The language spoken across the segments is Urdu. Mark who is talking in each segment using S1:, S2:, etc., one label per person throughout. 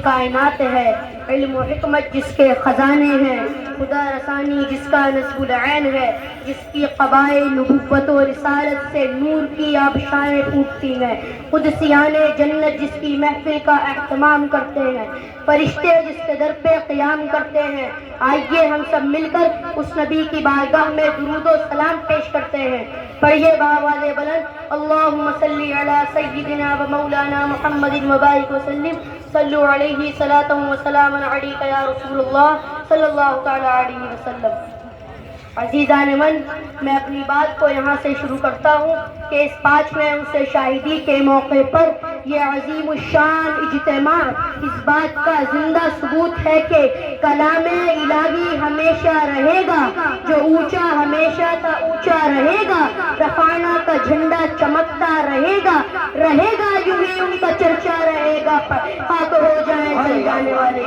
S1: کائنات ہے، علم و حکمت جس کے خزانے ہیں، خدا رسانی جس کا نصب العین ہے، جس کی قبائل نبوت و رسالت سے نور کی آبشاریں پھوٹتی ہیں، قدسیان جنت جس کی محفل کا اہتمام کرتے ہیں، فرشتے جس کے در پہ قیام کرتے ہیں۔ آئیے ہم سب مل کر اس نبی کی بارگاہ میں درود و سلام پیش کرتے ہیں۔ پڑھیے بآواز بلند، اللہم صلی علی سیدنا و مولانا محمد وبارک وسلم، صلو علیہ صلاۃ و سلام علیک یا رسول اللہ صلی اللہ تعالی علیہ وسلم۔ عزیزان من، میں اپنی بات کو یہاں سے شروع کرتا ہوں کہ اس 5ویں عرص شاہدی کے موقع پر یہ عظیم الشان اجتماع اس بات کا زندہ ثبوت ہے کہ کلام الہی ہمیشہ رہے گا، جو اونچا ہمیشہ تا اونچا رہے گا، رفعنا کا جھنڈا چمکتا رہے گا یوں ہی ان کا چرچا رہے گا، خاک ہو جائیں چل جانے والے۔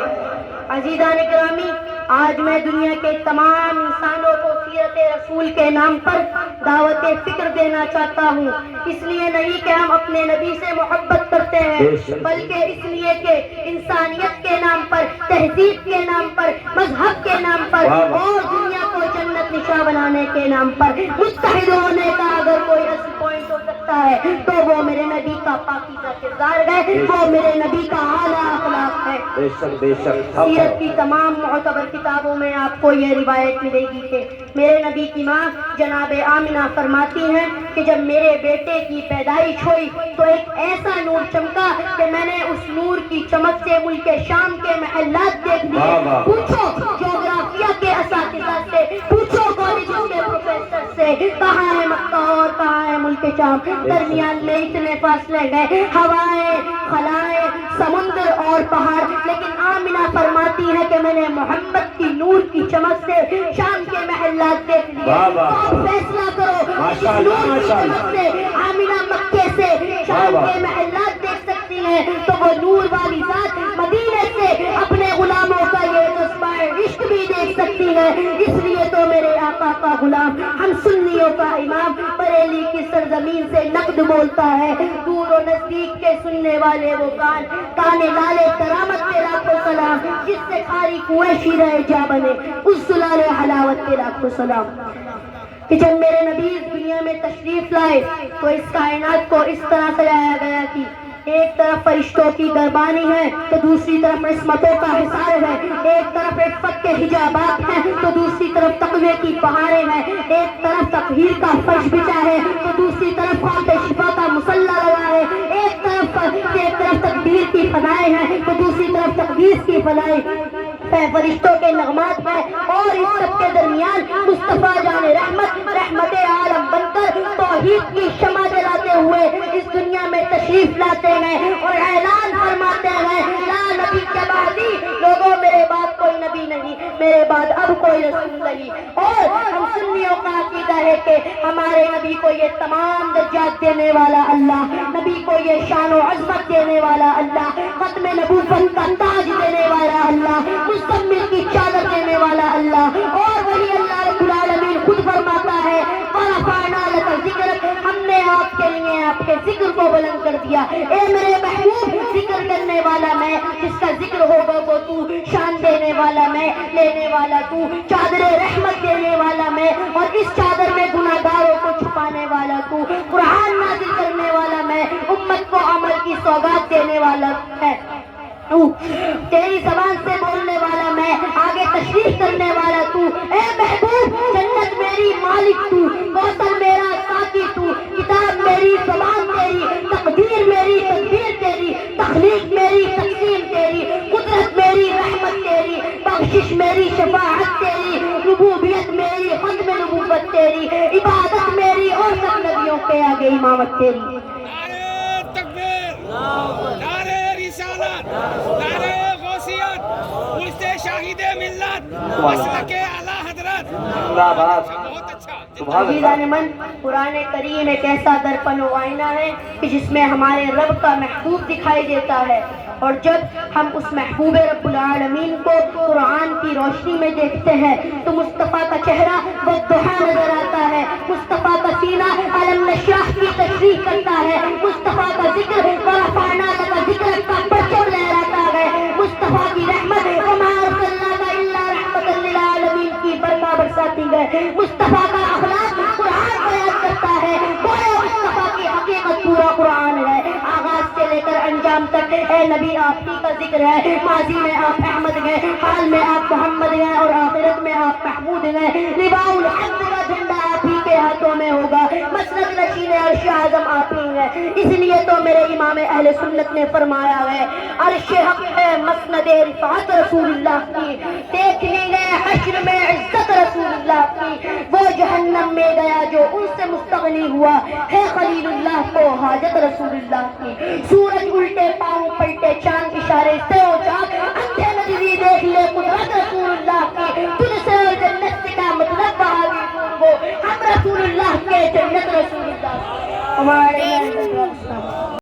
S1: عزیزان گرامی، آج میں دنیا کے تمام انسانوں کو سیرت رسول کے نام پر دعوت فکر دینا چاہتا ہوں، اس لیے نہیں کہ ہم اپنے نبی سے محبت کرتے ہیں، بلکہ اس لیے کہ انسانیت کے نام پر، تہذیب کے نام پر، مذہب کے نام پر اور دنیا کو جنت نشاں بنانے کے نام پر متحد ہونے کا اگر کوئی اصل پوائنٹ ہو سکتا ہے تو وہ میرے نبی کا پاکیزہ کردار ہے، وہ میرے نبی کا اعلیٰ اخلاق ہے۔ سیرت کی تمام معتبر کتابوں میں آپ کو یہ روایت ملے گی کہ میرے نبی کی ماں جناب آمنہ فرماتی ہیں کہ جب میرے بیٹے کی پیدائش ہوئی تو ایک ایسا نور چمکا کہ میں نے اس نور کی چمک سے ملک شام کے محلات دیکھ لیے۔ پوچھو جغرافیہ کے اساتذہ سے، پوچھو کالجوں کے پروفیسر سے، کہاں ہے مکہ اور کہاں ہے ملک شام؟ درمیان میں اتنے فاصلے گئے، ہوائیں، خلائیں، سمندر اور پہاڑ، لیکن آمنہ فرماتی ہے کہ میں نے محمد کی نور کی چمک سے شام کے محلات دیکھ لیے۔ آپ فیصلہ کرو، اس نور کی چمک سے آمنہ مکے سے شام کے محلات دیکھ سکتی ہیں تو وہ نور والی ذات مدینے سے اپنے غلاموں کا یہ جذبہ عشق بھی دیکھ سکتی ہے۔ اس لیے تو میرے آقا کا غلام، ہم سنیوں کا امام، بریلی کی سرزمین سے نقد بولتا ہے، دور و نزدیک کے سننے والے وہ کان لالے کرامت کے لاکھوں سلام، جس سے کھاری کنویں شیرہ جا بنے، اس زلال حلاوت کے لاکھوں سلام۔ کہ جب میرے نبی اس دنیا میں تشریف لائے تو اس کائنات کو اس طرح سجایا گیا کہ ایک طرف فرشتوں کی دربانی ہے تو دوسری طرف عصمتوں کا حصار ہے، ایک طرف عفت کے حجابات ہیں تو دوسری طرف تقوی کی پہاڑیں ہیں، ایک طرف تطہیر کا فرش بچا ہے تو دوسری طرف خواب شفا کا مصلی لگا ہے، ایک طرف تکبیر کی فضائیں ہیں تو دوسری طرف تقدیس کی فضائیں، فرشتوں کے نغمات ہیں، اور اس سب کے درمیان مصطفیٰ جان رحمت عالم بن کر توحید کی شمع جلاتے ہوئے اس دنیا میں تشریف لاتے ہیں اور اعلان فرماتے ہیں، لا نبی کے بعدی، لوگوں میرے بعد کوئی نبی نہیں، میرے بعد اب کوئی رسول نہیں۔ اور ہم سنیوں کا عقیدہ ہے کہ ہمارے نبی کو یہ تمام درجات دینے والا اللہ، نبی کو یہ شان و عظمت دینے والا اللہ، ختم نبوت کا تاج دینے والا اللہ، مزمل کی چادر دینے والا اللہ، اور وہی اللہ رب العالمین خود فرماتا ہے، وَرَفَعْنَا لَكَ ذِكْرَكَ، ہم نے آپ کے لیے آپ کے ذکر کو بلند کر دیا۔ اے میرے محبوب، ذکر کرنے والا میں، جس کا ذکر ہوگا وہ تو، شان دینے والا میں، لینے والا تو، چادر رحمت دینے والا میں، اور اس چادر میں گناہگاروں کو چھپانے والا تو، قرآن نازل کرنے والا میں، امت کو عمل کی سوغات دینے والا ہے تو، تیری زبان سے بولنے والا میں، آگے تشریح کرنے والا تو، اے محبوب جنت میری مالک تو، کوثر میرا ساقی تو، کتاب میری، زبان تیری، تقدیر میری، تدبیر تیری، تخلیق میری، تقسیم تیری، قدرت میری، رحمت تیری، بخشش میری، شفاعت تیری، ربوبیت میری، ختم نبوت تیری، عبادت میری، اور سب نبیوں کے آگے امامت تیری۔
S2: نعرے رسالت، نعرے غوثیت، ملک شاہد ملت، مسلک اعلیٰ حضرت، بہت اچھا۔
S1: عزیزان من، قرآن کریم ایک ایسا درپن و آئینہ ہے کہ جس میں ہمارے رب کا محبوب دکھائی دیتا ہے، اور جب ہم اس محبوب رب العالمین کو قرآن کی روشنی میں دیکھتے ہیں تو مصطفیٰ کا چہرہ والضحیٰ نظر آتا ہے، مصطفیٰ کا سینہ الم نشرح کی تشریح کرتا ہے، مصطفیٰ کا ذکر ورفعنا لک ذکرک کا پرچم لہراتا ہے، مصطفیٰ کا اخلاق قرآن بیان کرتا ہے، گویا مصطفیٰ کی حقیقت پورا قرآن ہے۔ آغاز سے لے کر انجام تک اے نبی آپ ہی کا ذکر ہے، ماضی میں آپ احمد گئے، حال میں آپ محمد گئے اور آخرت میں آپ محمود گئے۔ لواء الحمد کا جھنڈا آپ ہی کے ہاتھوں میں ہوگا، مسند نشین عرش اعظم آپ ہی ہیں۔ اس لیے تو میرے امام اہل سنت نے فرمایا ہے، عرش حق ہے مسند رفعت رسول اللہ کی، دیکھنے گئے حشر میں عزت رسول اللہ کی، وہ جہنم میں گیا جو ان سے مستغنی ہوا ہے خلیل اللہ کو حاجت رسول اللہ کی۔ سورج الٹے پاؤں پلٹے چاند اشارے سے ہو جاگ، اندھے ندوی دیکھ لے قدرت رسول اللہ کی، تجھ سے اور جنت سے کیا مطلب وہاں بھی ہم رسول اللہ کے جنت رسول اللہ۔ ہمارے